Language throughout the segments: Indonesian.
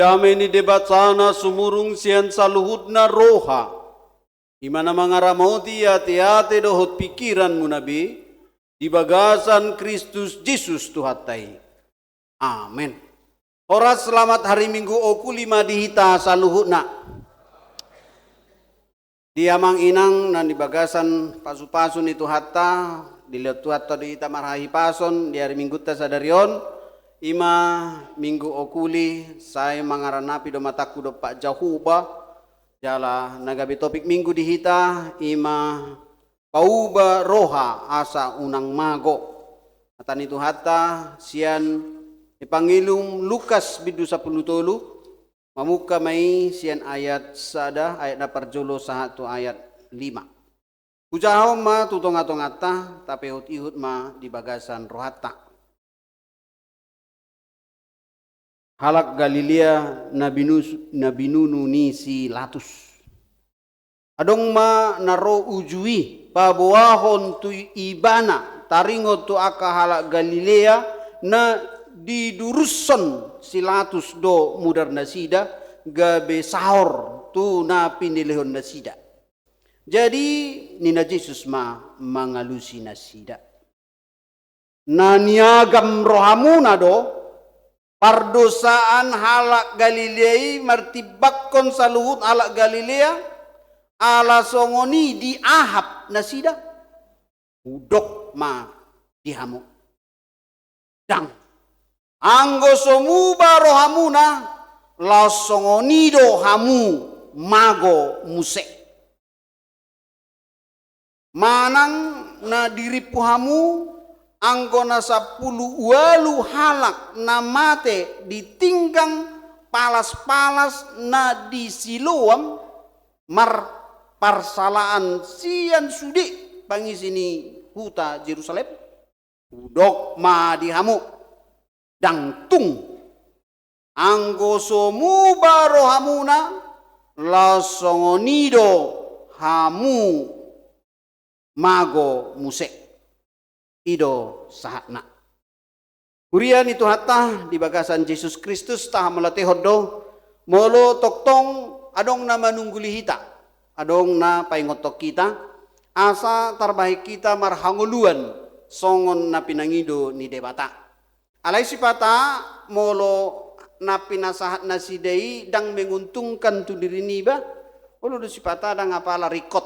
Damai ni debat sana sumurung sian saluhudna roha. Imana mangaramoti hati-hati dohot pikiranmu nabi. Di bagasan Kristus Yesus Tuhatai. Amin. Horas selamat hari Minggu oku 5 dihita saluhudna. Diamang inang nan di bagasan pasu-pasun itu hatta. Dilihat tuhatta di ita marhahi pason. Di hari Minggu ta sadarion. Ima minggu okuli saya mangaranapi do mataku do Pak Jahuba jala nagabi topik minggu dihita ima pauba roha asa unang mago atan itu hatta sian ipangilum Lukas bidu 10 mamuka mai sian ayat sada ayat na parjolo sahatu ayat 5 ujahom ma tutong-atong tapi ihut ma di bagasan rohata. Halak Galilea Nabi Nunu nisi latus. Adong ma naro ujui pabuahon tu ibana taringo tu aka halak Galilea na diduruson silatus do mudar nasida gabe sahor tu na pinilihon nasida. Jadi nina Yesus ma mangalusi nasida. Na niagam rohamuna do pardosaan halak Galilei martibakkon saluhut halak Galilea ala songoni di ahap nasida udok ma dihamu dang anggo somuba rohamuna la songoni do hamu mago musek manang na diripu hamu anggona 10 walu halak na mate ditinggang palas-palas na disiluam mar parsalaan sian sudi pangisini huta Jerusalem udok ma dihamu dang tung anggo somu baro hamuna lasongonido hamu mago musek ido sahatna. Kurian itu hatta di bagasan Yesus Kristus tah melatih hodo molo toktong adong na manungguli hita adong na paingotok kita asa terbaik kita marhanguluan songon na pinangido ni debata alai sipata molo na pinasahat na sidai dang menguntungkan tu diri niba ulu do sipata dang apala rikot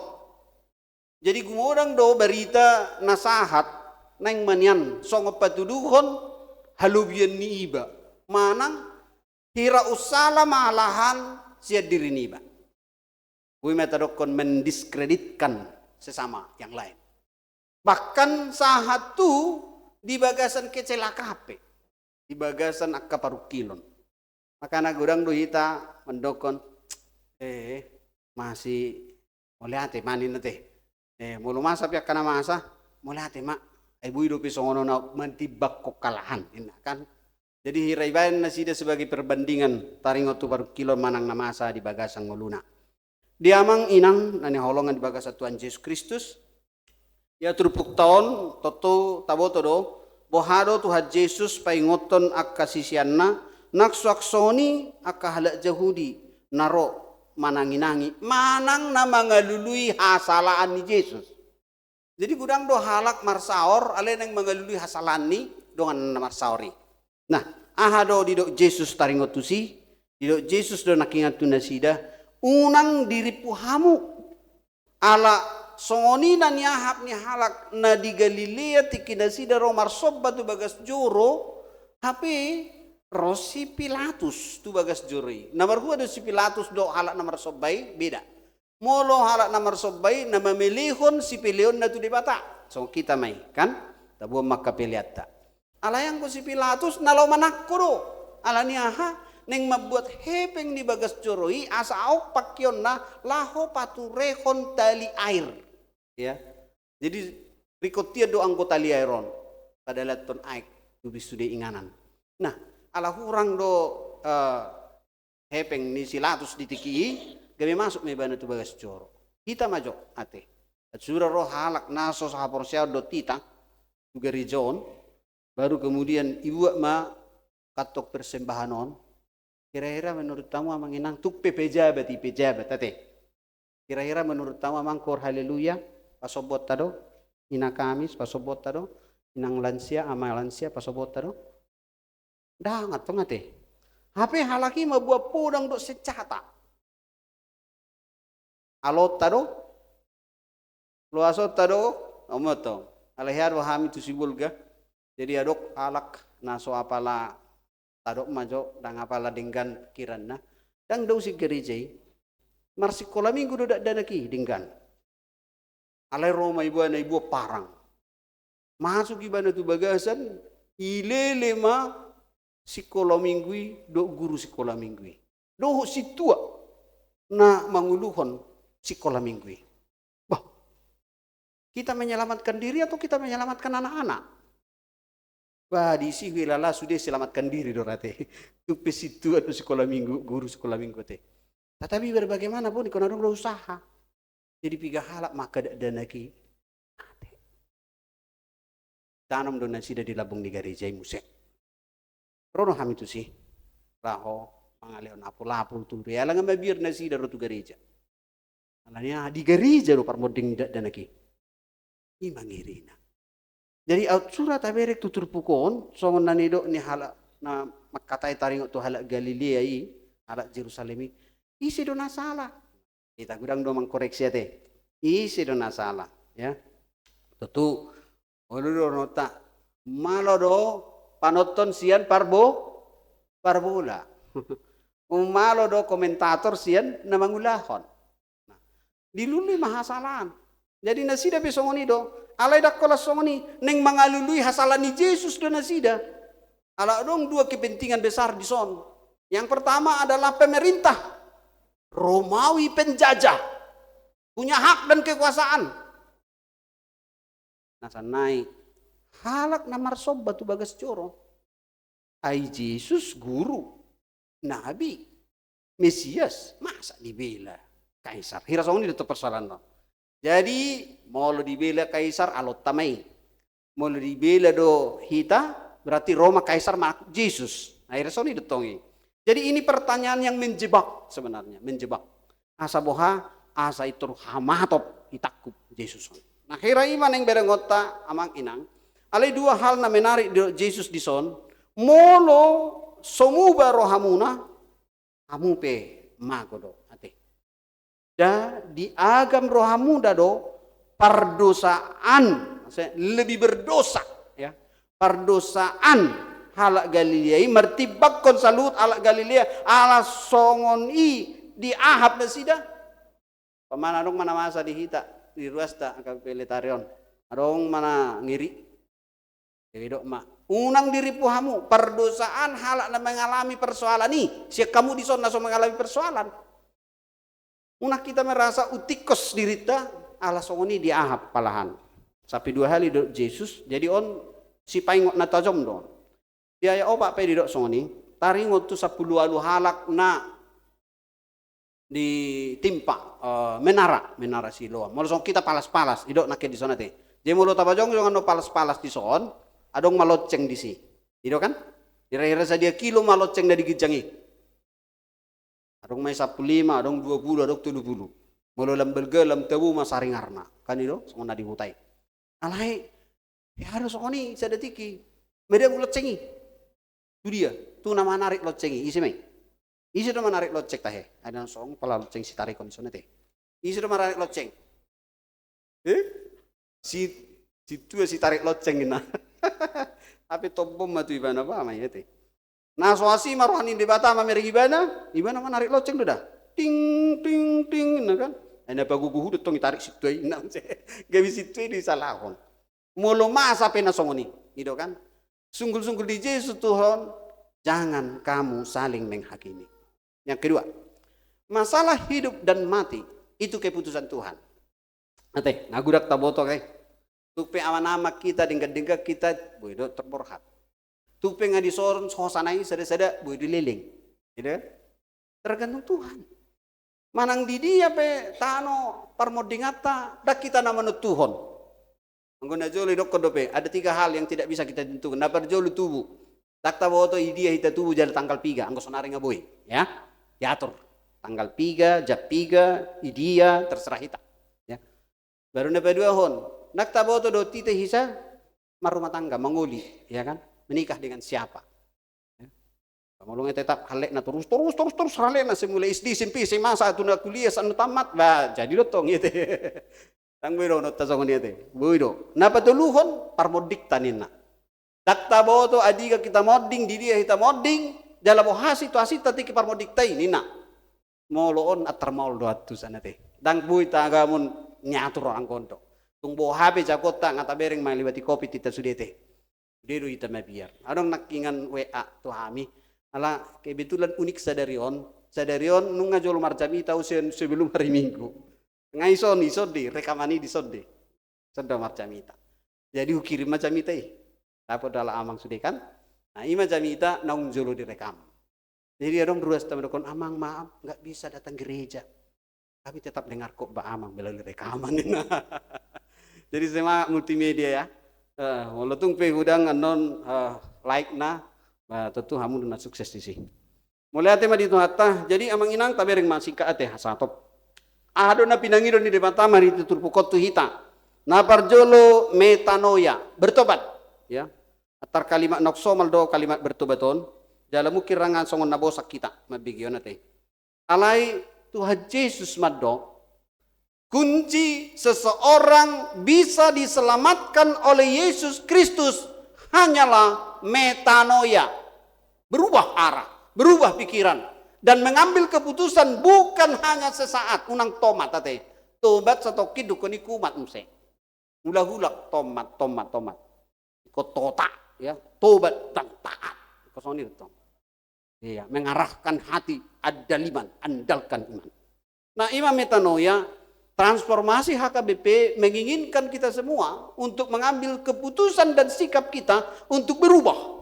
jadi gumodang do berita nasahat neng manian songo patuduhon halubian ni iba manang hira usala malahan sia diri ni iba kui metadokon mendiskreditkan sesama yang lain bahkan sahat tu di bagasan kecelakape di bagasan akka parukilon maka nagurang dohita mendokon masih mulai hati manin nate mulu masa pihak kana masa mulai hati mak ibu hidup songono na mentibak kekalahan kan jadi hiraiban nasida sebagai perbandingan taringotu baru kilo manang namasa di bagasan ngoluna diamang inang nani holongan di bagasan Tuhan Yesus Kristus ya turpuk tahun toto taboto do bohado Tuhan Yesus paingoton akka sisianna naksuaksoni akka halak Yahudi naro mananginangi manang na mangalului hasalaan ni Yesus. Jadi gudang do halak marsaor ale nang mangalului hasalani dengan marsaori. Nah, aha do didok Yesus taringotusi, didok Yesus do nakingat tunasida, unang diripu hamu ala songoni na niahap ni halak na di Galilea tikinasida ro marsobba tu bagas joro, tapi Rosi Pilatus tu bagas jori. Nomor 2 do si Pilatus do halak na marsobbai beda. Molo halak namar sobai na memilihon si pilion na tu dibata. So kita mai kan? Tabu maka piliata. Alayang ko si Pilatus nalaw manakko do. Alani aha neng mabuat hepeng di bagas joroi asa aok pakyon na laho paturehon tali air. Ya. Jadi rikotia do anggo tali airon. Pada laton aik tu bisude inganan. Nah, ala hurang do hepeng ni silatus ditiki gabi masuk me bana tu bagas joro. Kita majo ate. Sura roh halak naso sahaporsia do tita juga rijon baru kemudian ibu ma katok persembahanon Kira-kira menurut kamu amang inang tuk pejabat ate. Kira-kira menurut kamu amang kor haleluya pasobot tado ina kamis pasobot tado inang lansia ama lansia pasobot tado. Dah ngatong ate. HP halaki mabuat podang dok secata. Alot tado luasot tado omoto. Alehar wahami tu sibulga. Jadi adok alak naso apala tadok majo dang apala dinggan kiranna dang daw si gereja marsikola minggu do dak danaki dinggan alai Roma ibu parang masuk ibana tu bagasan ilele ma sikola minggu do guru sikola minggu do situa na manguluhon sikola minggu. Bah, kita menyelamatkan diri atau kita menyelamatkan anak-anak? Wah, di sini lala sudah selamatkan diri dorate. Tu pesitu atau sekolah minggu, guru sekolah minggu teh. Tetapi bagaimanapun ikono dong usaha. Jadi piga halak maka dana ki. Tanam dona sida di labung di gereja musik. Rono ham itu sih. Raho pangaleon apul tu ya lang mabir na sida rotu gereja. Alanya di gereja ro parmoding dana ki. Imangirina. Jadi surat aberek tutur pukon songon nanido ni halak na makatai taringot tu halak Galilea i halak Jerusalem isi dona salah kita gudang do mangkoreksi ate isi dona salah ya tentu oludo nota malo do panoton sian parbola umalo do komentator sian na mangulahon nah, dilului mahasalan jadi nasida besongoni do alay dakkola songoni neng mangalului hasalan ni Yesus dan nasida. Ala dong dua kepentingan besar di son. Yang pertama adalah pemerintah Romawi penjajah punya hak dan kekuasaan. Nasanai halak namar sob batu bagas coro. Ai Yesus guru, nabi, Mesias, masa dibela kaisar. Hira songoni itu persoalan no. Jadi mau lo dibela kaisar alot tamai, mau lo dibela do hita berarti Roma kaisar mak Yesus. Akhirnya soni detongi. Jadi ini pertanyaan yang menjebak sebenarnya, menjebak. Asa boha, asa itu hamatop itakup Yesus. Nah kira iman yang berengota amang inang. Alai dua hal na menarik Yesus di son. Molo somuba rohamuna, amupe magodo. Da di agam rohamu dado pardosaan lebih berdosa ya pardosaan halak Galilea mertibak konsalut halak Galilea ala songon i di ahab nasida pamana dong mana masa dihita di ruasta akal peletarion adong mana ngiri jadi dok mak unang diri puhamu pardosaan halak na mengalami persoalan nih siap kamu di sana so mengalami persoalan. Una kita merasa utikos dirita ala songoni di ahab palahan. Sampai 2 hari do Yesus jadi on si paingot na tajom don. Dia ya opak pe di dok songoni taringot tu 10 alu halak na ditimpa menara Siloam. Molo song kita palas-palas idok nake di sana teh. Dia molo tabajong jangan no palas-palas di son adong maloceng di si. Idok kan? Kira-kira sadia kilo maloceng dari gijangi. Adong may 15, adong 20, adong 70. Molo lambelga lam tabu masaringarna. Kan itu songona dihutay. Alay, ya harus songoni sadatiki. Media locengi. Itu dia. Tu nama narik locengi. Isi may. Isi do menarik locek tahe. Ada song pala loceng si tarik kondisone teh. Isi do menarik loceng. Si tarik loceng ina. Tapi tombom matu ibana apa may teh. Nah soasi maruhani di Batam Amerika ibana menarik loceng dah. Ting ting ting nah kan. Ana baguguhu detong tarik situ ai nang gawi situ di salahon. Molo masa pena songoni, gitu kan? Sungguh-sungguh di Yesus Tuhan, jangan kamu saling menghakimi. Yang kedua, masalah hidup dan mati itu keputusan Tuhan. Ate, nagudak taboto kay. Tupe aman-ama kita dengka-dengka kita boido terborhat. Tupe nga di soron sosanay sada-sada boy dililing. Gitu kan? Tergantung Tuhan. Manang di dia pe tano parmodingata dak kita nama Tuhan. Anggona joli dok kodope ada 3 hal yang tidak bisa kita tentukan. Dapat joli tubuh. Dakta boto idia hita tubuh jadi tanggal 3, angko sonari ngaboi, ya. Diatur. Tanggal 3, jam 3, idia, terserah hita. Ya. Baru nepa 2 hon. Dakta boto do tite hisa, marumah tangga, menguli, ya kan? Menikah dengan siapa? Ya. Kamu tetap halek na terus halek na semula SD, SMP, SMA, satu na kuliah, satu tamat, bah, jadi dotong gitu. Tang biro no tasongon itu. Boido. Napa tuluhon parmodik tanina. Dakta boto adiga kita modding di dia kita modding dalam situasi tadi kipar modik tay nina moloon atar mol doatu sana teh dang bui tagamun nyatur orang konto tung bo HP jakota ngata bereng mai libati kopi tita sudete deru ita mabiar adong nakingan WA tu hami ala kebetulan unik sadarion nunga jolo marjami tau sebelum hari Minggu ngaison isode rekamani di sode sedang marjamita jadi ukirim marjamita dapat dalam amang sudah kan, nah ima jamita naung jolo direkam. Jadi orang beruas teman amang maaf nggak bisa datang gereja, tapi tetap dengar kok ba amang melalui rekaman. Jadi semua multimedia ya, walaupun pehudang anon like na, tentu hamun na sukses di sini. Mulai tema di tuhatta, jadi amang inang tabereng masih ka ate hasatop. Ado na pinangiro di depan tamar itu turpukot tu hita. Na parjolo metanoia bertobat. Ya, atar kalimat noksomal do kalimat bertobaton dalam kirangan songon nabosak kita mabigyon nate alai Tuhan Yesus maddo kunci seseorang bisa diselamatkan oleh Yesus Kristus hanyalah metanoia, berubah arah, berubah pikiran dan mengambil keputusan bukan hanya sesaat unang tomat tate tobat satoki dukoni kumat mse ulah-ulah tomat kototak ya tobat dan taat kosong itu iya mengarahkan hati adaliman andalkan iman. Nah imam metanoia transformasi HKBP menginginkan kita semua untuk mengambil keputusan dan sikap kita untuk berubah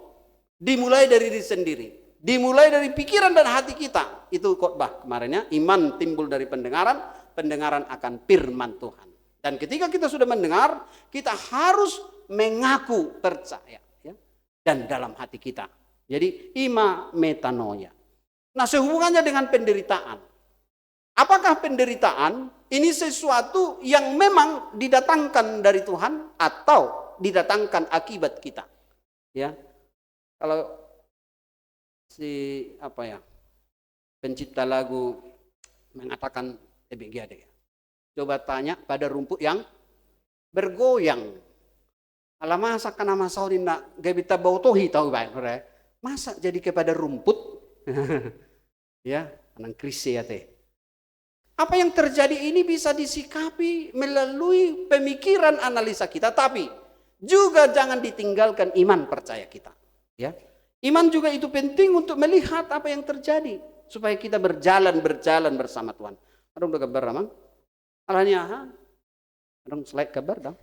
dimulai dari diri sendiri, dimulai dari pikiran dan hati kita. Itu khotbah kemarinnya, iman timbul dari pendengaran akan firman Tuhan. Dan ketika kita sudah mendengar, kita harus mengaku percaya ya, dan dalam hati kita. Jadi ima metanoia. Nah sehubungannya dengan penderitaan. Apakah penderitaan ini sesuatu yang memang didatangkan dari Tuhan atau didatangkan akibat kita? Ya, kalau si pencipta lagu mengatakan ya. Coba tanya pada rumput yang bergoyang. Ala masa kana masaurin na gabita bautohi tahu ba? Masa jadi kepada rumput? Ya, anang krisi ya teh. Apa yang terjadi ini bisa disikapi melalui pemikiran analisa kita, tapi juga jangan ditinggalkan iman percaya kita. Ya, iman juga itu penting untuk melihat apa yang terjadi supaya kita berjalan bersama Tuhan. Ada udah gambar ramang? Alanya, ada slide gambar dong.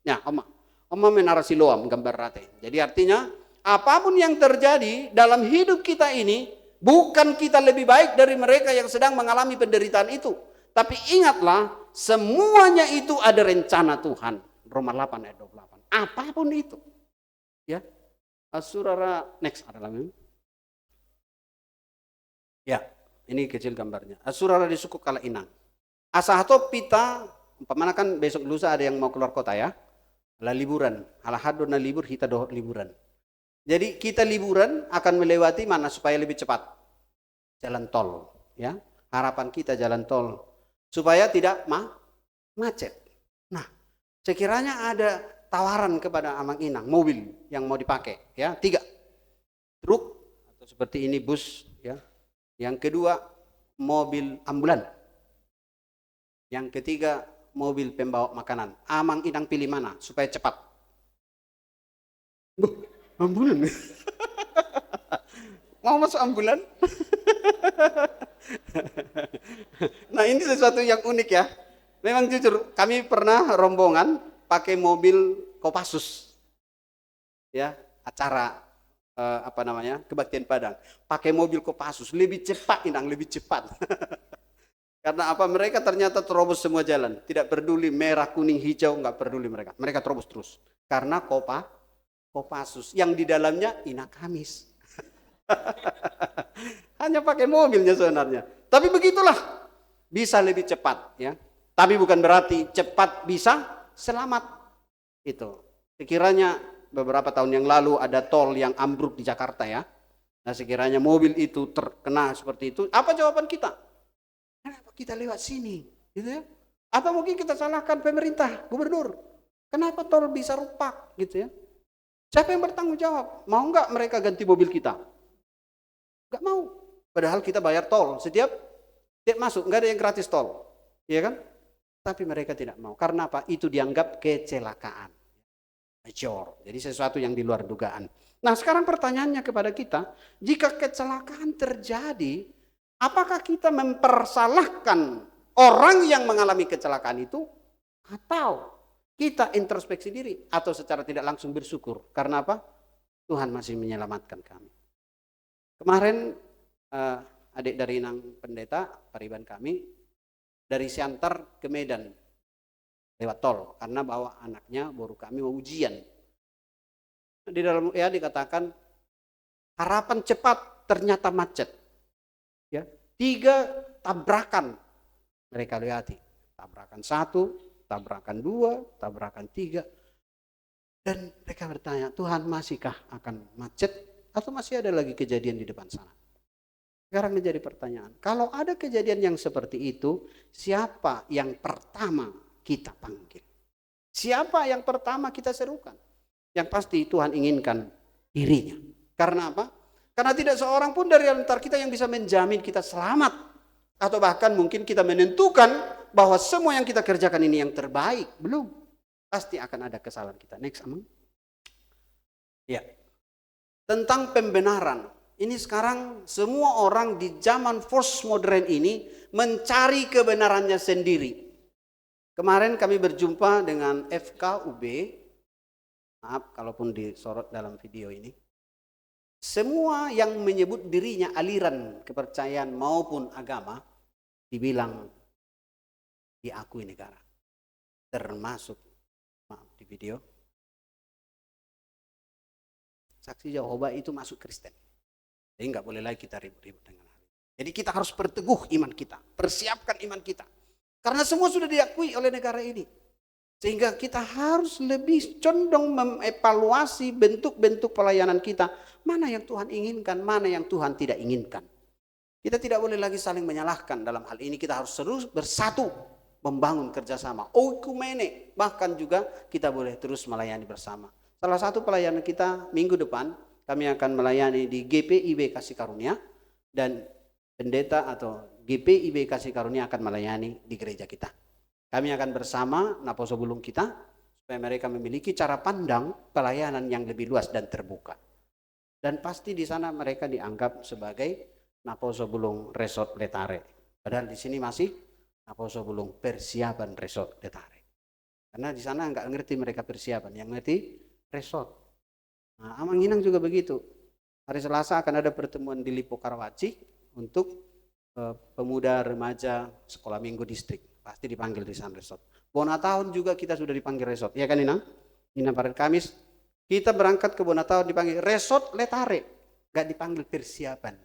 Ya, Oma menarasi loam gambar rate. Jadi artinya apapun yang terjadi dalam hidup kita ini, bukan kita lebih baik dari mereka yang sedang mengalami penderitaan itu. Tapi ingatlah, semuanya itu ada rencana Tuhan. Roma 8 ayat 28. Apapun itu. Ya. Asurara, next ada lagi. Ya, ini kecil gambarnya. Asurara di suku Kala Inang. Asahato pita, umpamanya kan besok lusa ada yang mau keluar kota ya. Lah liburan. Alahado na libur, kita doh liburan. Jadi kita liburan akan melewati mana supaya lebih cepat? Jalan tol, ya. Harapan kita jalan tol supaya tidak macet. Nah, sekiranya ada tawaran kepada Amang Inang mobil yang mau dipakai, ya 3 truk atau seperti ini bus, ya. Yang kedua mobil ambulan. Yang ketiga mobil pembawa makanan. Amang Inang pilih mana supaya cepat? Ambulan. Mau masuk ambulan? Nah ini sesuatu yang unik ya. Memang jujur kami pernah rombongan pakai mobil Kopassus. Ya, acara kebaktian Padang. Pakai mobil Kopassus lebih cepat Inang, lebih cepat. Karena apa? Mereka ternyata terobos semua jalan. Tidak peduli merah, kuning, hijau, nggak peduli mereka. Mereka terobos terus. Karena Kopassus yang di dalamnya Inakamis. Hanya pakai mobilnya sebenarnya. Tapi begitulah, bisa lebih cepat ya. Tapi bukan berarti cepat bisa selamat. Itu. Sekiranya beberapa tahun yang lalu ada tol yang ambruk di Jakarta ya. Nah sekiranya mobil itu terkena seperti itu, apa jawaban kita? Kenapa kita lewat sini? Gitu ya. Atau mungkin kita salahkan pemerintah, gubernur. Kenapa tol bisa rupak gitu ya? Siapa yang bertanggung jawab? Mau nggak mereka ganti mobil kita? Nggak mau. Padahal kita bayar tol setiap masuk, nggak ada yang gratis tol, iya kan? Tapi mereka tidak mau. Karena apa? Itu dianggap kecelakaan. Major. Jadi sesuatu yang di luar dugaan. Nah sekarang pertanyaannya kepada kita, jika kecelakaan terjadi, apakah kita mempersalahkan orang yang mengalami kecelakaan itu, atau kita introspeksi diri, atau secara tidak langsung bersyukur? Karena apa? Tuhan masih menyelamatkan kami. Kemarin adik dari Inang Pendeta, pariban kami, dari Siantar ke Medan lewat tol, karena bawa anaknya, baru kami mau ujian. Di dalam ya dikatakan harapan cepat ternyata macet. Ya, 3 tabrakan mereka lewati. Tabrakan 1, tabrakan 2, tabrakan 3. Dan mereka bertanya, Tuhan masihkah akan macet atau masih ada lagi kejadian di depan sana? Sekarang menjadi pertanyaan, kalau ada kejadian yang seperti itu, siapa yang pertama kita panggil? Siapa yang pertama kita serukan? Yang pasti Tuhan inginkan dirinya. Karena apa? Karena tidak seorang pun dari antara kita yang bisa menjamin kita selamat. Atau bahkan mungkin kita menentukan bahwa semua yang kita kerjakan ini yang terbaik. Belum. Pasti akan ada kesalahan kita. Next, Amang. Ya. Tentang pembenaran. Ini sekarang semua orang di zaman postmodern ini mencari kebenarannya sendiri. Kemarin kami berjumpa dengan FKUB. Maaf kalaupun disorot dalam video ini. Semua yang menyebut dirinya aliran kepercayaan maupun agama dibilang diakui negara. Termasuk, maaf di video, Saksi Jehovah itu masuk Kristen. Jadi nggak boleh lagi kita ribut-ribut dengan hal ini. Jadi kita harus berteguh iman kita, persiapkan iman kita. Karena semua sudah diakui oleh negara ini. Sehingga kita harus lebih condong mengevaluasi bentuk-bentuk pelayanan kita. Mana yang Tuhan inginkan, mana yang Tuhan tidak inginkan. Kita tidak boleh lagi saling menyalahkan dalam hal ini. Kita harus terus bersatu, membangun kerjasama. Oikumene, bahkan juga kita boleh terus melayani bersama. Salah satu pelayanan kita minggu depan, kami akan melayani di GPIB Kasih Karunia. Dan pendeta atau GPIB Kasih Karunia akan melayani di gereja kita. Kami akan bersama Naposo Bulung kita supaya mereka memiliki cara pandang pelayanan yang lebih luas dan terbuka. Dan pasti di sana mereka dianggap sebagai Naposo Bulung Resort Letare. Padahal di sini masih Naposo Bulung Persiapan Resort Letare. Karena di sana enggak ngerti mereka persiapan, yang ngerti resort. Nah, Amang Inang juga begitu. Hari Selasa akan ada pertemuan di Lipo Karawaci untuk pemuda remaja sekolah minggu distrik. Pasti dipanggil di Sun Resort. Bonatahun juga kita sudah dipanggil resort. Ya kan Inang? Inang pada Kamis kita berangkat ke Bonatahun dipanggil Resort Letare. Gak dipanggil persiapan.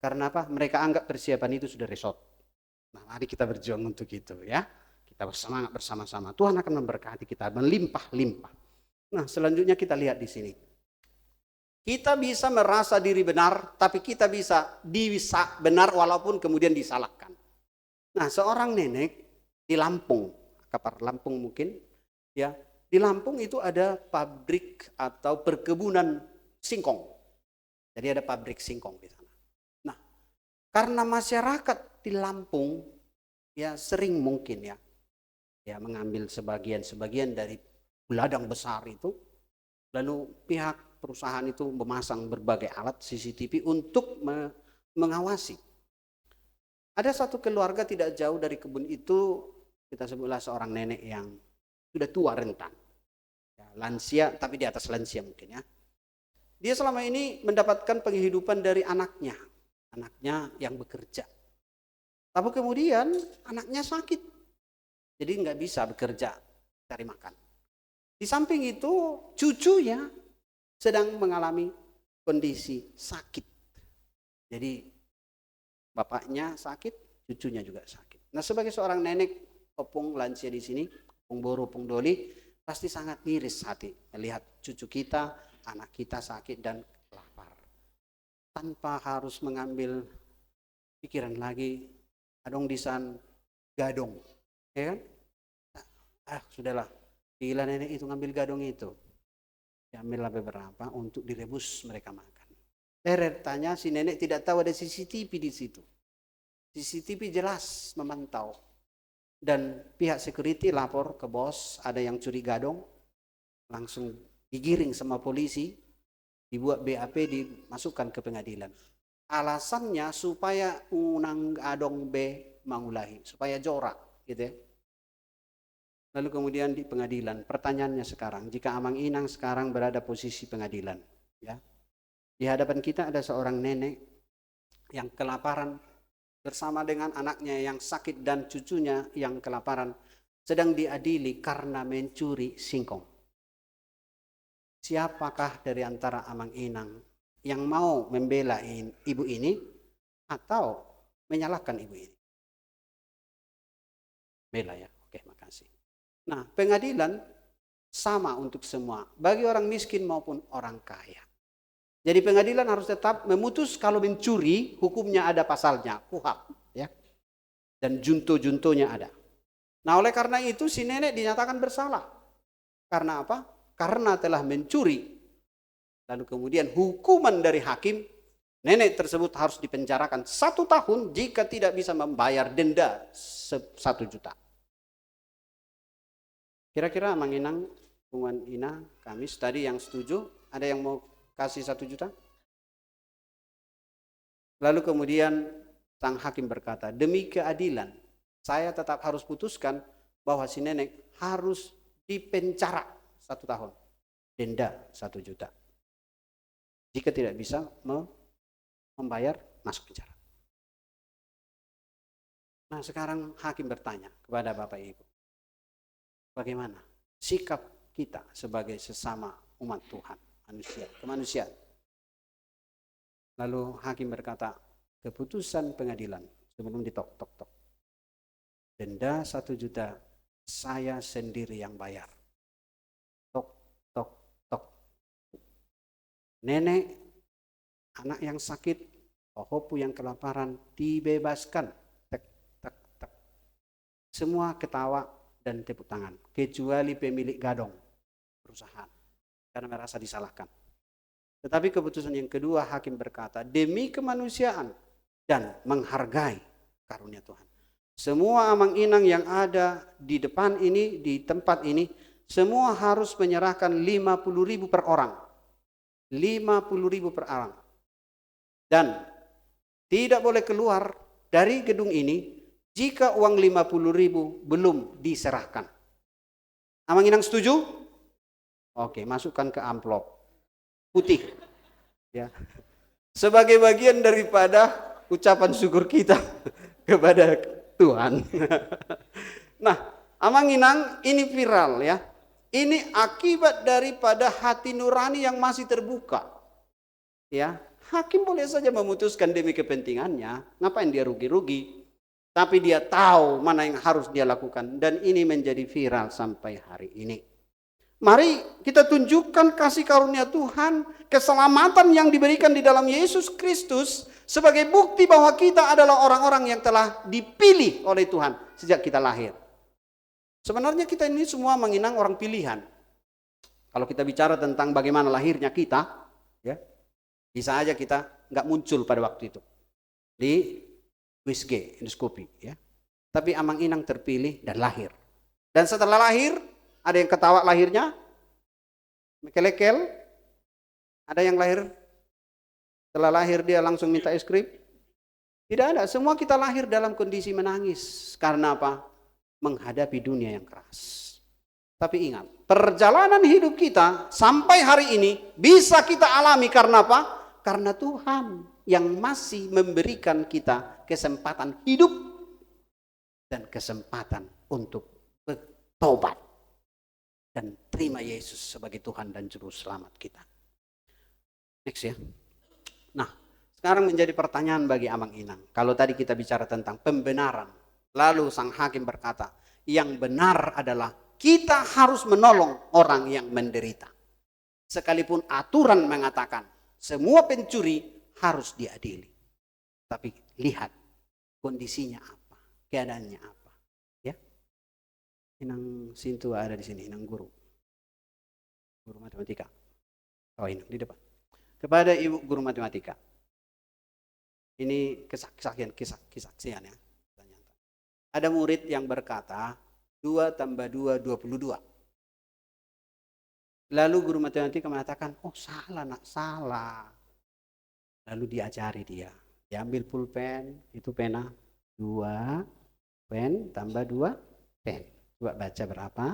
Karena apa? Mereka anggap persiapan itu sudah resort. Nah mari kita berjuang untuk itu ya. Kita bersemangat bersama-sama. Tuhan akan memberkati kita melimpah-limpah. Nah selanjutnya kita lihat di sini. Kita bisa merasa diri benar, tapi kita bisa benar walaupun kemudian disalahkan. Nah, seorang nenek di Lampung, Kapar Lampung mungkin, ya di Lampung itu ada pabrik atau perkebunan singkong. Jadi ada pabrik singkong di sana. Nah, karena masyarakat di Lampung ya sering mungkin ya mengambil sebagian dari ladang besar itu, lalu pihak perusahaan itu memasang berbagai alat CCTV untuk mengawasi. Ada satu keluarga tidak jauh dari kebun itu, kita sebutlah seorang nenek yang sudah tua rentan. Ya, lansia, tapi di atas lansia mungkin ya. Dia selama ini mendapatkan penghidupan dari anaknya yang bekerja. Tapi kemudian anaknya sakit, jadi nggak bisa bekerja, cari makan. Di samping itu cucunya sedang mengalami kondisi sakit. Jadi bapaknya sakit, cucunya juga sakit. Nah, sebagai seorang nenek opung lansia di sini, opung Boro, opung Doli, pasti sangat miris hati melihat cucu kita, anak kita sakit dan lapar. Tanpa harus mengambil pikiran lagi, adong disan gadong, ya kan? Sudahlah, gila nenek itu ngambil gadong itu. Diambillah beberapa untuk direbus mereka makan. Tanya si nenek tidak tahu ada CCTV di situ. CCTV jelas memantau. Dan pihak security lapor ke bos, ada yang curi gadong, langsung digiring sama polisi, dibuat BAP, dimasukkan ke pengadilan. Alasannya supaya unang adong B mangulahi, supaya jorak, gitu ya. Lalu kemudian di pengadilan, pertanyaannya sekarang, jika Amang Inang sekarang berada posisi pengadilan, ya, di hadapan kita ada seorang nenek yang kelaparan bersama dengan anaknya yang sakit dan cucunya yang kelaparan, sedang diadili karena mencuri singkong. Siapakah dari antara Amang Inang yang mau membela ibu ini atau menyalahkan ibu ini? Bela ya, oke, makasih. Nah, pengadilan sama untuk semua, bagi orang miskin maupun orang kaya. Jadi pengadilan harus tetap memutus kalau mencuri, hukumnya ada pasalnya, KUHAP, ya. Dan junto-juntonya ada. Nah, oleh karena itu si nenek dinyatakan bersalah. Karena apa? Karena telah mencuri. Lalu kemudian hukuman dari hakim, nenek tersebut harus dipenjarakan 1 tahun jika tidak bisa membayar denda 1 juta. Kira-kira Amang Inang, Bungan Ina, Kamis tadi yang setuju, ada yang mau kasih 1 juta? Lalu kemudian sang hakim berkata, demi keadilan, saya tetap harus putuskan bahwa si nenek harus dipenjara 1 tahun, denda 1 juta. Jika tidak bisa membayar, masuk penjara. Nah, sekarang hakim bertanya kepada Bapak Ibu, bagaimana sikap kita sebagai sesama umat Tuhan, manusia, kemanusiaan? Lalu hakim berkata, keputusan pengadilan sebelum ditok-tok-tok, denda 1 juta saya sendiri yang bayar. Tok, tok, tok. Nenek, anak yang sakit, ohopu yang kelaparan dibebaskan. Tek, tek, tek. Semua ketawa dan tepuk tangan, kecuali pemilik gadong perusahaan, karena merasa disalahkan. Tetapi keputusan yang kedua, hakim berkata, demi kemanusiaan dan menghargai karunia Tuhan, semua Amang Inang yang ada di depan ini, di tempat ini, semua harus menyerahkan 50.000 per orang. 50.000 per orang. Dan tidak boleh keluar dari gedung ini jika uang 50.000 belum diserahkan. Amang Inang setuju? Oke, masukkan ke amplop putih, ya, sebagai bagian daripada ucapan syukur kita kepada Tuhan. Nah, Amang Inang ini viral, ya. Ini akibat daripada hati nurani yang masih terbuka, ya. Hakim boleh saja memutuskan demi kepentingannya, ngapain dia rugi-rugi? Tapi dia tahu mana yang harus dia lakukan, dan ini menjadi viral sampai hari ini. Mari kita tunjukkan kasih karunia Tuhan, keselamatan yang diberikan di dalam Yesus Kristus sebagai bukti bahwa kita adalah orang-orang yang telah dipilih oleh Tuhan sejak kita lahir. Sebenarnya kita ini semua menginang orang pilihan. Kalau kita bicara tentang bagaimana lahirnya kita, ya, bisa aja kita nggak muncul pada waktu itu di USG, endoskopi, ya. Tapi Amang Inang terpilih dan lahir. Dan setelah lahir, ada yang ketawa lahirnya, mekelekel. Ada yang lahir, setelah lahir dia langsung minta es krim. Tidak ada, semua kita lahir dalam kondisi menangis. Karena apa? Menghadapi dunia yang keras. Tapi ingat, perjalanan hidup kita sampai hari ini bisa kita alami karena apa? Karena Tuhan yang masih memberikan kita kesempatan hidup dan kesempatan untuk bertobat dan terima Yesus sebagai Tuhan dan Juru Selamat kita. Next ya. Nah, sekarang menjadi pertanyaan bagi Amang Inang. Kalau tadi kita bicara tentang pembenaran, lalu sang hakim berkata, yang benar adalah kita harus menolong orang yang menderita. Sekalipun aturan mengatakan semua pencuri harus diadili. Tapi lihat kondisinya apa, keadaannya apa. Ya, Inang Sintu ada di sini, Inang guru matematika. Oh, ini di depan. Kepada ibu guru matematika. Ini kesaksian ya. Ada murid yang berkata 2 tambah 2 22. Lalu guru matematika mengatakan, oh salah nak, salah. Lalu diajari dia. Diambil pulpen, itu pena 2, pen tambah 2, pen. Coba baca berapa?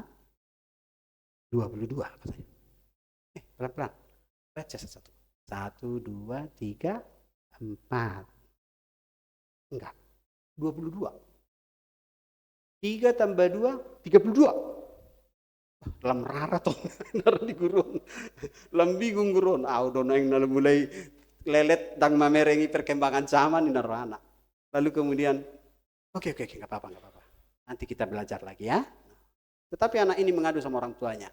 22 katanya. Pelan-pelan. Baca satu-satu. 1, 2, 3, 4. Enggak. 22. 3 tambah 2, 32. Lam rara toh. Nara di gurun. Lam bingung gurun. Udah yang mulai lelet dan memerengi perkembangan zaman di narana. Lalu kemudian, oke, nggak apa-apa. Nanti kita belajar lagi ya. Tetapi anak ini mengadu sama orang tuanya.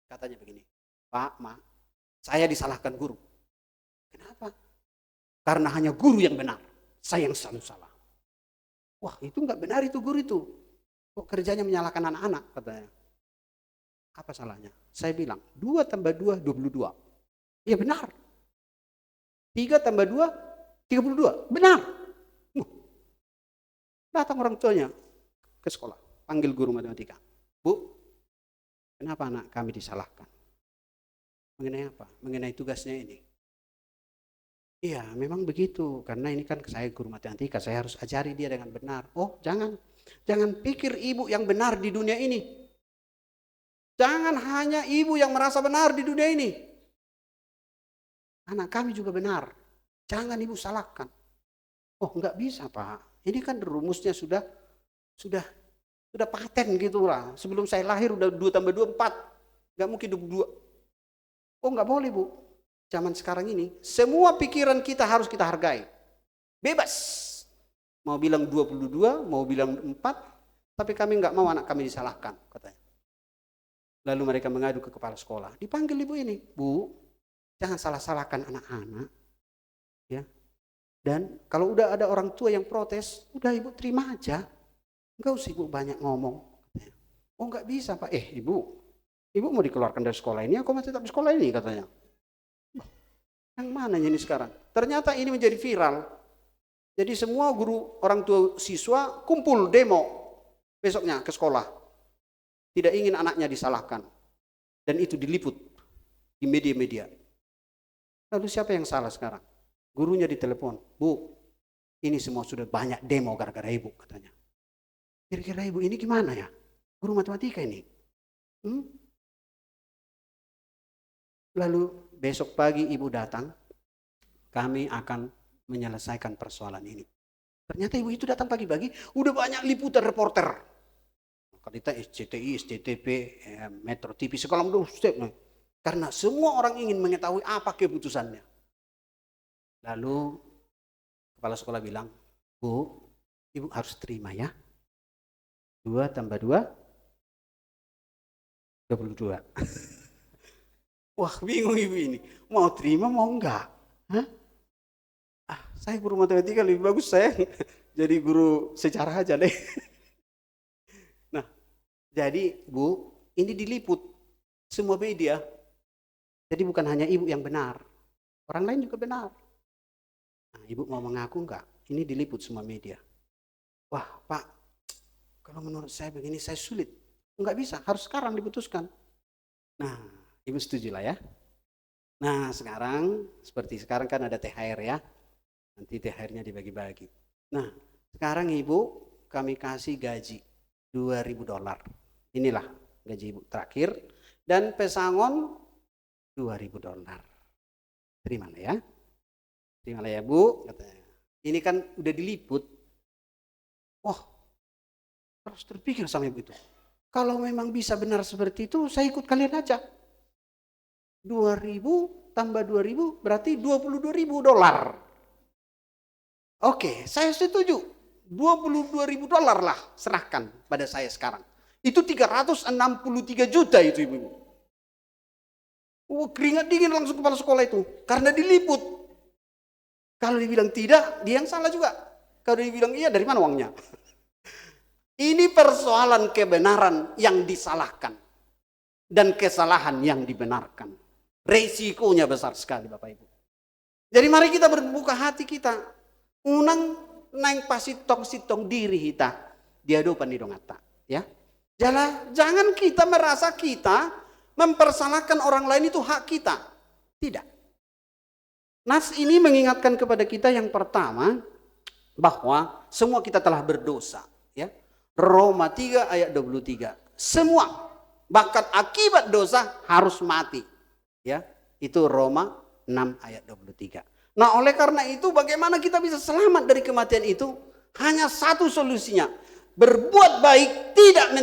Katanya begini, Pak, Ma, saya disalahkan guru. Kenapa? Karena hanya guru yang benar. Saya yang selalu salah. Wah, itu nggak benar itu guru itu. Kok kerjanya menyalahkan anak-anak, katanya. Apa salahnya? Saya bilang, 2 tambah 2, 22. Iya benar. 3 tambah 2, 32. Benar. Datang orang tuanya ke sekolah. Panggil guru matematika. Bu, kenapa anak kami disalahkan? Mengenai apa? Mengenai tugasnya ini. Iya, memang begitu. Karena ini kan saya guru matematika, saya harus ajari dia dengan benar. Oh, jangan pikir ibu yang benar di dunia ini. Jangan hanya ibu yang merasa benar di dunia ini. Anak kami juga benar. Jangan ibu salahkan. Oh, enggak bisa, Pak. Ini kan rumusnya sudah paten gitu lah. Sebelum saya lahir udah 2 tambah 2, 4. Enggak mungkin 22. Oh, enggak boleh, Bu. Zaman sekarang ini, semua pikiran kita harus kita hargai. Bebas. Mau bilang 22, mau bilang 4, tapi kami enggak mau anak kami disalahkan, katanya. Lalu mereka mengadu ke kepala sekolah. Dipanggil ibu ini, Bu, jangan salah-salahkan anak-anak. Ya. Dan kalau udah ada orang tua yang protes, udah ibu terima aja. Enggak usah ibu banyak ngomong. Oh enggak bisa, Pak. Ibu mau dikeluarkan dari sekolah ini, aku masih tetap di sekolah ini, katanya. Yang mana ini sekarang? Ternyata ini menjadi viral. Jadi semua guru, orang tua siswa kumpul demo besoknya ke sekolah. Tidak ingin anaknya disalahkan. Dan itu diliput di media-media. Lalu siapa yang salah sekarang? Gurunya ditelepon. Bu, ini semua sudah banyak demo gara-gara ibu, katanya. Kira-kira ibu ini gimana ya? Guru matematika ini. Lalu besok pagi ibu datang. Kami akan menyelesaikan persoalan ini. Ternyata ibu itu datang pagi-pagi. Udah banyak liputan reporter. Kita SCTI, SCTV, Metro TV, segala macam. Karena semua orang ingin mengetahui apa keputusannya. Lalu kepala sekolah bilang, Bu, ibu harus terima ya. 2 tambah 2, 22. Wah, bingung ibu ini. Mau terima, mau enggak? Hah? Saya guru matematika lebih bagus saya jadi guru sejarah aja deh. Jadi Bu, ini diliput semua media. Jadi bukan hanya ibu yang benar, orang lain juga benar. Nah, ibu mau mengaku enggak? Ini diliput semua media. Wah, Pak, kalau menurut saya begini saya sulit. Enggak bisa, harus sekarang diputuskan. Nah, ibu setuju lah ya. Nah, seperti sekarang kan ada THR ya. Nanti THR-nya dibagi-bagi. Nah, sekarang ibu kami kasih gaji $2.000. Inilah gaji ibu terakhir. Dan pesangon $2.000. Terimalah ya. Terimalah ya Bu. Katanya. Ini kan udah diliput. Wah, terus terpikir sama ibu itu. Kalau memang bisa benar seperti itu, saya ikut kalian aja. 2.000 tambah 2.000 berarti $22.000. Oke, saya setuju. $22.000 lah serahkan pada saya sekarang. Itu 363 juta itu ibu-ibu. Keringat dingin langsung kepala sekolah itu. Karena diliput. Kalau dibilang tidak, dia yang salah juga. Kalau dibilang iya, dari mana uangnya? Ini persoalan kebenaran yang disalahkan. Dan kesalahan yang dibenarkan. Resikonya besar sekali Bapak Ibu. Jadi mari kita berbuka hati kita. Unang nang pasitong-sitong diri kita. Dia dopan di dongata. Ya. Jangan kita merasa kita mempersalahkan orang lain itu hak kita. Tidak. Nas ini mengingatkan kepada kita yang pertama bahwa semua kita telah berdosa. Ya. Roma 3 ayat 23. Semua bahkan akibat dosa harus mati. Ya, itu Roma 6 ayat 23. Nah, oleh karena itu bagaimana kita bisa selamat dari kematian itu? Hanya satu solusinya. Berbuat baik tidak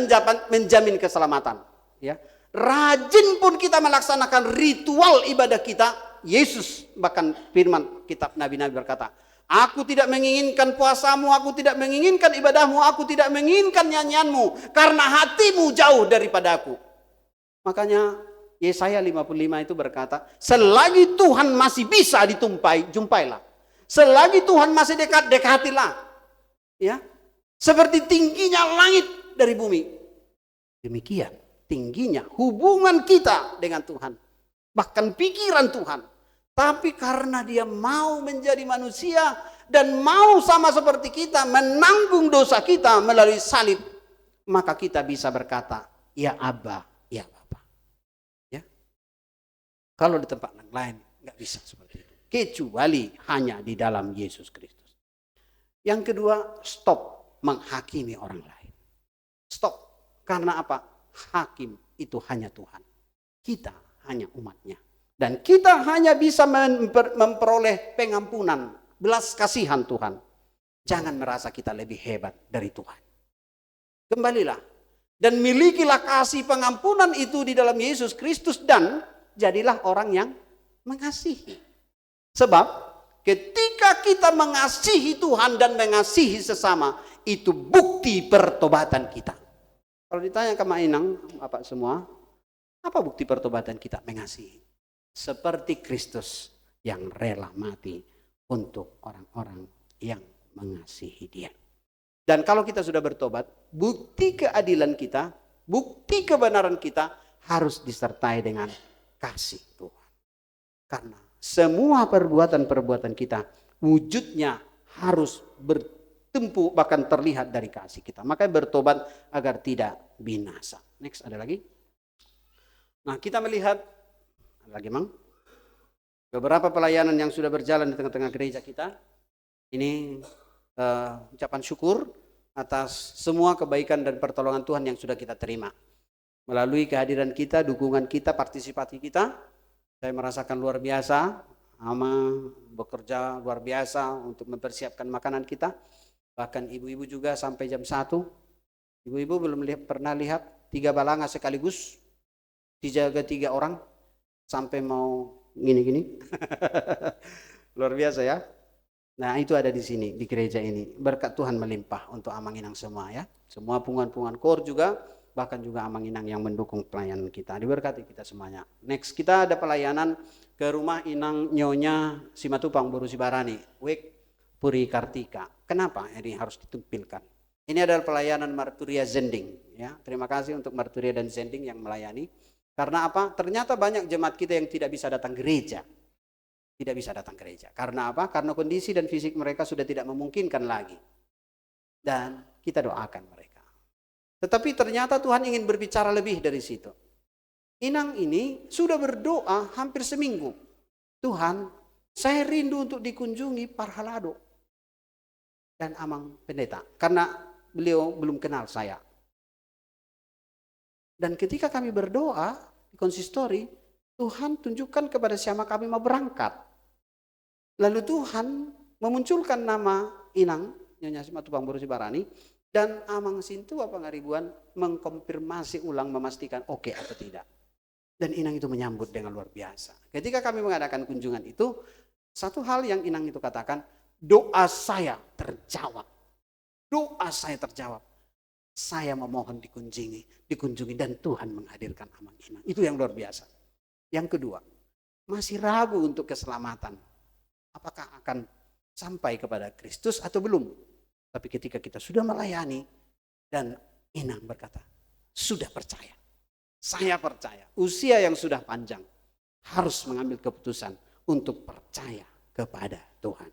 menjamin keselamatan. Ya. Rajin pun kita melaksanakan ritual ibadah kita. Yesus bahkan firman kitab Nabi-Nabi berkata, aku tidak menginginkan puasamu, aku tidak menginginkan ibadahmu, aku tidak menginginkan nyanyianmu, karena hatimu jauh daripada aku. Makanya Yesaya 55 itu berkata, selagi Tuhan masih bisa jumpailah. Selagi Tuhan masih dekat, dekatilah. Ya. Seperti tingginya langit dari bumi. Demikian tingginya hubungan kita dengan Tuhan. Bahkan pikiran Tuhan. Tapi karena dia mau menjadi manusia dan mau sama seperti kita menanggung dosa kita melalui salib, maka kita bisa berkata, ya Abba, ya Bapa. Ya. Kalau di tempat lain nggak bisa seperti itu. Kecuali hanya di dalam Yesus Kristus. Yang kedua, stop menghakimi orang lain. Stop. Karena apa? Hakim itu hanya Tuhan. Kita hanya umatnya. Dan kita hanya bisa memperoleh pengampunan, belas kasihan Tuhan. Jangan merasa kita lebih hebat dari Tuhan. Kembalilah. Dan milikilah kasih pengampunan itu di dalam Yesus Kristus. Dan jadilah orang yang mengasihi. Sebab ketika kita mengasihi Tuhan dan mengasihi sesama, itu bukti pertobatan kita. Kalau ditanya ke Mainang, Bapak semua, apa bukti pertobatan kita? Mengasihi. Seperti Kristus yang rela mati untuk orang-orang yang mengasihi dia. Dan kalau kita sudah bertobat, bukti keadilan kita, bukti kebenaran kita harus disertai dengan kasih Tuhan. Karena semua perbuatan-perbuatan kita wujudnya harus bertumpu bahkan terlihat dari kasih kita. Makanya bertobat agar tidak binasa. Next, ada lagi. Nah, kita melihat lagi Mang, beberapa pelayanan yang sudah berjalan di tengah-tengah gereja kita. Ini ucapan syukur atas semua kebaikan dan pertolongan Tuhan yang sudah kita terima. Melalui kehadiran kita, dukungan kita, partisipasi kita, saya merasakan luar biasa. Ama bekerja luar biasa untuk mempersiapkan makanan kita. Bahkan ibu-ibu juga sampai jam 1. Ibu-ibu belum pernah lihat 3 balanga sekaligus dijaga 3 orang. Sampai mau gini-gini. Luar biasa ya. Nah, itu ada di sini, di gereja ini. Berkat Tuhan melimpah untuk Amanginang semua ya. Semua pungan-pungan kor juga, bahkan juga Amanginang yang mendukung pelayanan kita. Diberkati kita semuanya. Next, kita ada pelayanan ke rumah Inang Nyonya Simatupang Boru Sibarani, Wek Puri Kartika. Kenapa ini harus ditampilkan? Ini adalah pelayanan Marturia Zending ya. Terima kasih untuk Marturia dan Zending yang melayani. Karena apa? Ternyata banyak jemaat kita yang tidak bisa datang gereja. Tidak bisa datang gereja. Karena apa? Karena kondisi dan fisik mereka sudah tidak memungkinkan lagi. Dan kita doakan mereka. Tetapi ternyata Tuhan ingin berbicara lebih dari situ. Inang ini sudah berdoa hampir seminggu. Tuhan, saya rindu untuk dikunjungi Parhalado dan Amang Pendeta. Karena beliau belum kenal saya. Dan ketika kami berdoa di konsistori, Tuhan tunjukkan kepada siapa kami mau berangkat. Lalu Tuhan memunculkan nama Inang, Nyonya Simatupang Boru Sibarani, dan Amang Sintu apa ngaribuan mengkonfirmasi ulang memastikan oke atau tidak. Dan inang itu menyambut dengan luar biasa. Ketika kami mengadakan kunjungan itu, satu hal yang inang itu katakan, doa saya terjawab. Doa saya terjawab. Saya memohon dikunjungi dan Tuhan menghadirkan amang inang. Itu yang luar biasa. Yang kedua, masih ragu untuk keselamatan. Apakah akan sampai kepada Kristus atau belum? Tapi ketika kita sudah melayani dan inang berkata, sudah percaya. Saya percaya. Usia yang sudah panjang harus mengambil keputusan untuk percaya kepada Tuhan.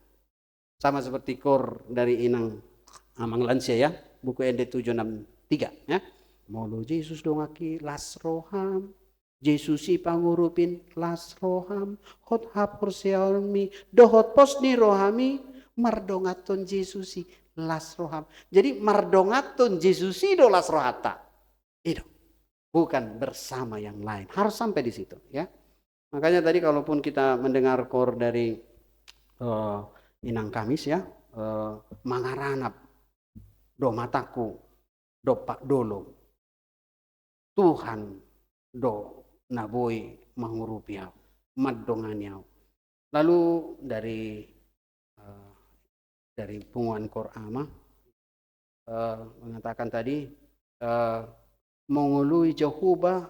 Sama seperti kor dari inang amang lansia ya. Buku ND 763 ya. Molo Yesus dongaki las roham. Jesusi pangurupin las roham. Hot hapur seolmi. Dohot posni rohami. Mardongaton Jesusi las roham. Jadi mardongaton Jesusi do las rohata. Itu. Bukan bersama yang lain. Harus sampai di situ ya. Makanya tadi kalaupun kita mendengar kor dari Inang Kamis ya. Mangaranap. Do mataku. Do pak dolo. Tuhan do naboi mangurupiau. Maddonganiau. Lalu dari punguan kor ama mengatakan tadi mengului Jehovah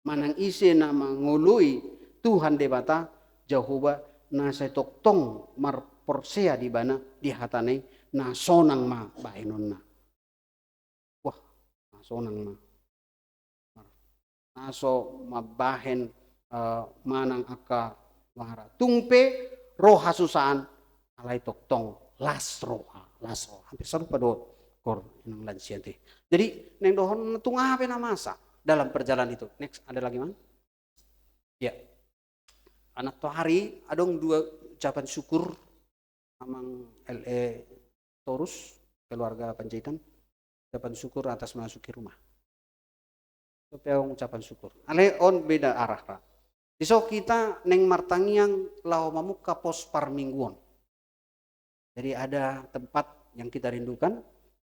manang isi nama ngului Tuhan debata Jehovah na setoktong marporsea di bana di hatane na sonang ma bainonna. Wah, na sonang ma. Naso mabahen manang aka wahara. Tungpe roha susaan alay toktong las roha. Hampir serupa do kor inang lansia teh. Jadi neng dohon tungah apa masa dalam perjalanan itu. Next ada lagi man? Ya. Anak tohari adong 2 ucapan syukur amang LE Torus keluarga Panjaitan. Ucapan syukur atas masuki rumah. Peong ucapan syukur. Ale on beda arah ra. Iso kita neng martangiang lau mamuka pos parmingguan. Jadi ada tempat yang kita rindukan.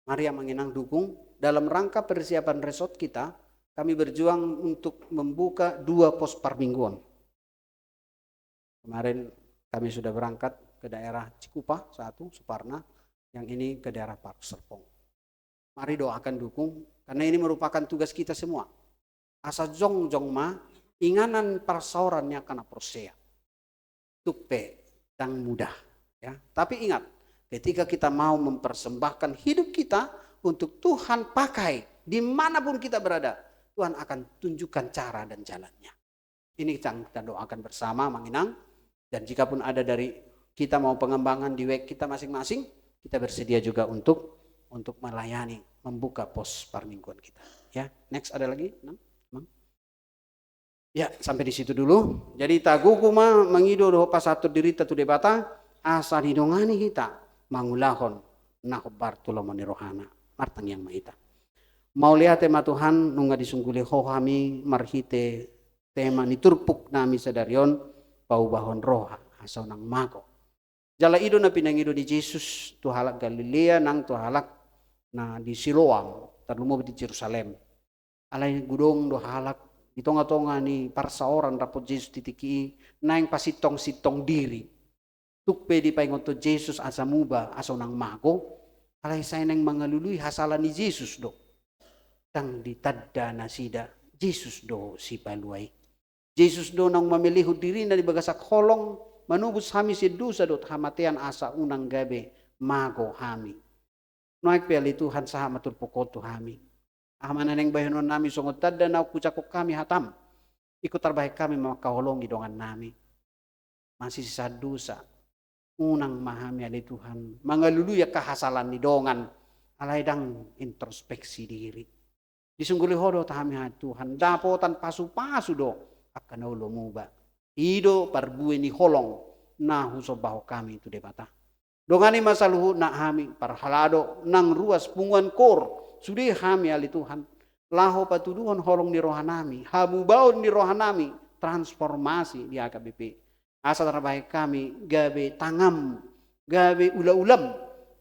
Mari yang menginang dukung. Dalam rangka persiapan resort kita, kami berjuang untuk membuka 2 pos parmingguan. Kemarin kami sudah berangkat ke daerah Cikupa, 1, Suparna. Yang ini ke daerah Park Serpong. Mari doakan dukung, karena ini merupakan tugas kita semua. Asa jong ma, inganan persaurannya karena prosea. Tukpe dan mudah. Ya. Tapi ingat, ketika kita mau mempersembahkan hidup kita untuk Tuhan pakai dimanapun kita berada, Tuhan akan tunjukkan cara dan jalannya. Ini kita doakan bersama Manginang. Dan jika pun ada dari kita mau pengembangan di web kita masing-masing, kita bersedia juga untuk melayani, membuka pos parmingguan kita. Ya, next ada lagi? Ya, sampai di situ dulu. Jadi tagukuma mangido doho pasatur diri tatu debata asa didongani kita mangulahon nakobar tulomani rohana martang yang maita. Mau lihat tema Tuhan nunga disungguli hohami marhite tema niturpuk nami sadarion paubahon roha asau nang mako. Jala ido na pinangido di Yesus tuhalak Galilea nang tuhalak na di Siloam terlumo di Jerusalem. Alay gudong dohalak di tonga-tonga ni parsaoran rapot Yesus titiki naing pasitong-sitong diri. Tukpe di paingon to Yesus asamuba asau nang mako. Alay say nang mangalului hasalan ni Yesus do. Tang ditadda na sida Yesus do si paluay. Yesus do nang mamiliho diri na di bagasak holong manubus hami si dosa dot hamatian asa unang gabe mago hami. Noik peli Tuhan saha matur pokoto hami. Ahmana neng bayonon nami songot tadda na kucakok kami hatam. Ikut terbaik kami makaholongi dongan nami. Masih sisa dosa. Unang mahami ali Tuhan. Mangaluluya kahasalan ni dongan. Alay dang introspeksi diri. Disungguli hodo tahami Tuhan. Dapotan pasu-pasu do. Akan ulo muba. Ido parbue ni holong. Nahu sobaho kami itu debata. Dongani masaluhu na hami parhalado nang ruas punguan kor. Sudah hami ali Tuhan. Laho patuduhan holong ni rohanami. Habubaon ni rohanami. Transformasi di AKBP. Asal terbaik kami. Gabe tangam. Gabe ula-ulam.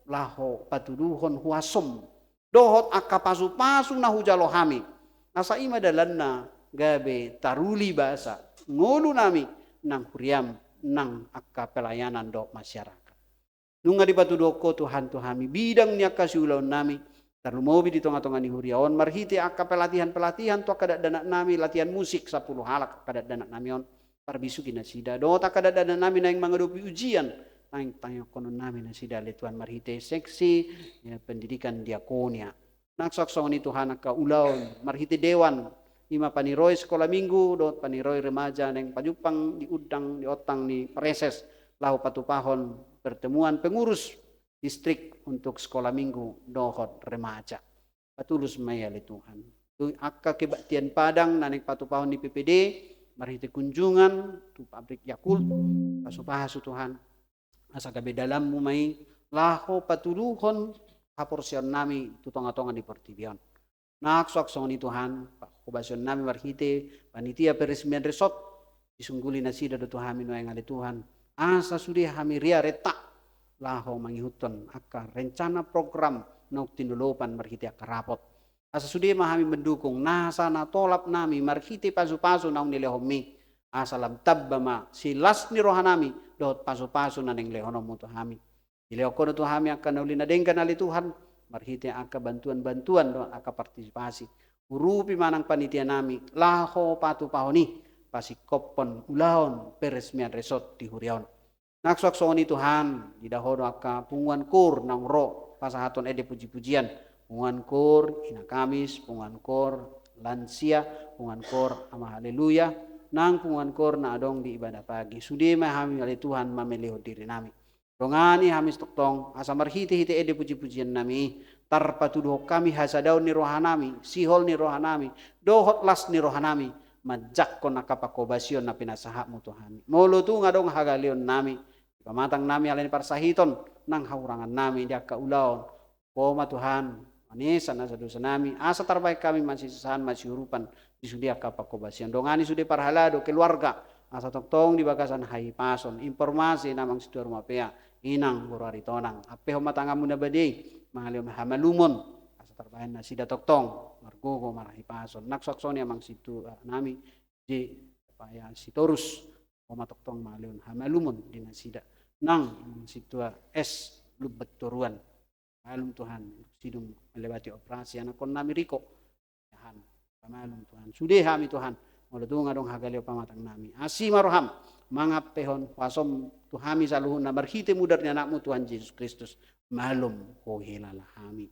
Laho patuduhan huasom. Dohot akapasu-pasu na hujalo hami. Asa ima dalanna. gabe taruli bahasa ngolu nami nang huriam nang akka pelayanan do masyarakat. Nunga di batu doko Tuhan Tuhami bidang ni akka siulaon nami tarlu mobi di tonga-tonga ni huriaon marhiti akka pelatihan tu akka danak nami latihan musik 10 halak akka danak nami on parbisuki na sida do akka danak nami naing menghadapi ujian tang konon nami na sida le Tuhan marhite seksi ya, pendidikan diakonia naksaksong ni Tuhan akka ulaon marhite dewan ima paniroy sekolah minggu dot paniroy remaja neng pajupang di udang di otang ni preses lahu patupahon pertemuan pengurus distrik untuk sekolah minggu dohot remaja patulus maya le Tuhan tu akka kebaktian Padang nanek patupahon di PPD marhite kunjungan tu pabrik Yakult pasupahasu Tuhan asa gabe dalammu mai laho patuluhon haporsion nami tu tonga-tonga di pertibion naksaksong ni Tuhan kubasion nami marhite panitia peresmian resort disungguli nasida do Tuhan minu yang ale Tuhan asa sudah hami ria retak laho mangihuton akka rencana program nok tinulupan marhite akka rapot asa sudah mahami mendukung nasa na tolap nami marhite pasu-pasu naung nilehomi asa lam tabbama silas ni rohanami dot pasu-pasu na ning lehonomu Tuhami ileokono Tuhami akka naulina dengkan ali Tuhan marhite akka bantuan-bantuan do akka partisipasi urupi manang panitia nami laho patu pahoni pasikopon ulaon peresmian resort di Huriaon naksaksoni Tuhan didahono akka punguan kur nang ro pasahaton ede puji-pujian punguan kur ina Kamis punguan kur lansia punguan kur ama haleluya nang punguan kur na adong di ibadah pagi sude mahami oleh Tuhan mameliho diri nami rongani hamis toktong asa marhite-hite ede puji-pujian nami tarpatuduh kami hasadaun ni rohanami sihol ni rohanami dohot las ni rohanami majakkon akapakobasion na pinasahamu Tuhan molo tu ngadong hagalion nami pamatang nami alani parsahiton nang haurangan nami dia kaulaon koma Tuhan manesa na dosa nami asa terbaik kami masih sesahan masih hurupan disudia kapakobasian dongani sudah parhalado keluarga asa toktong di bagasan hai pason informasi namang situ rumah pea inang burari tonang apeho matangamu na badai mangalio hamalumon asa terbaik na sida toktong margogo marahi pason naksaksoni amang situ nami di paya sitorus koma toktong malion hamalumon di nasida nang situ es lubet turuan malum Tuhan sidum melewati operasi anak kon nami riko Tuhan pamalum Tuhan sudah kami Tuhan molodunga dong hagalio pamatang nami asimaroham mangapehon wasom Tuhami saluhun na marhite mudarnya anakmu Tuhan Yesus Kristus malum kohilala kami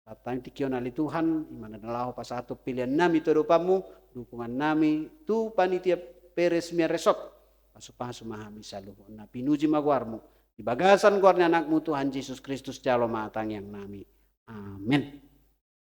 tatang tikion ali Tuhan imana nalaho pasato pilihan nami todopamu dukungan nami tu panitia peresmian resort pasu-pasu mahami saluhun na pinuji magwarmu di bagasan guarnya anakmu Tuhan Yesus Kristus jalo matang yang nami amin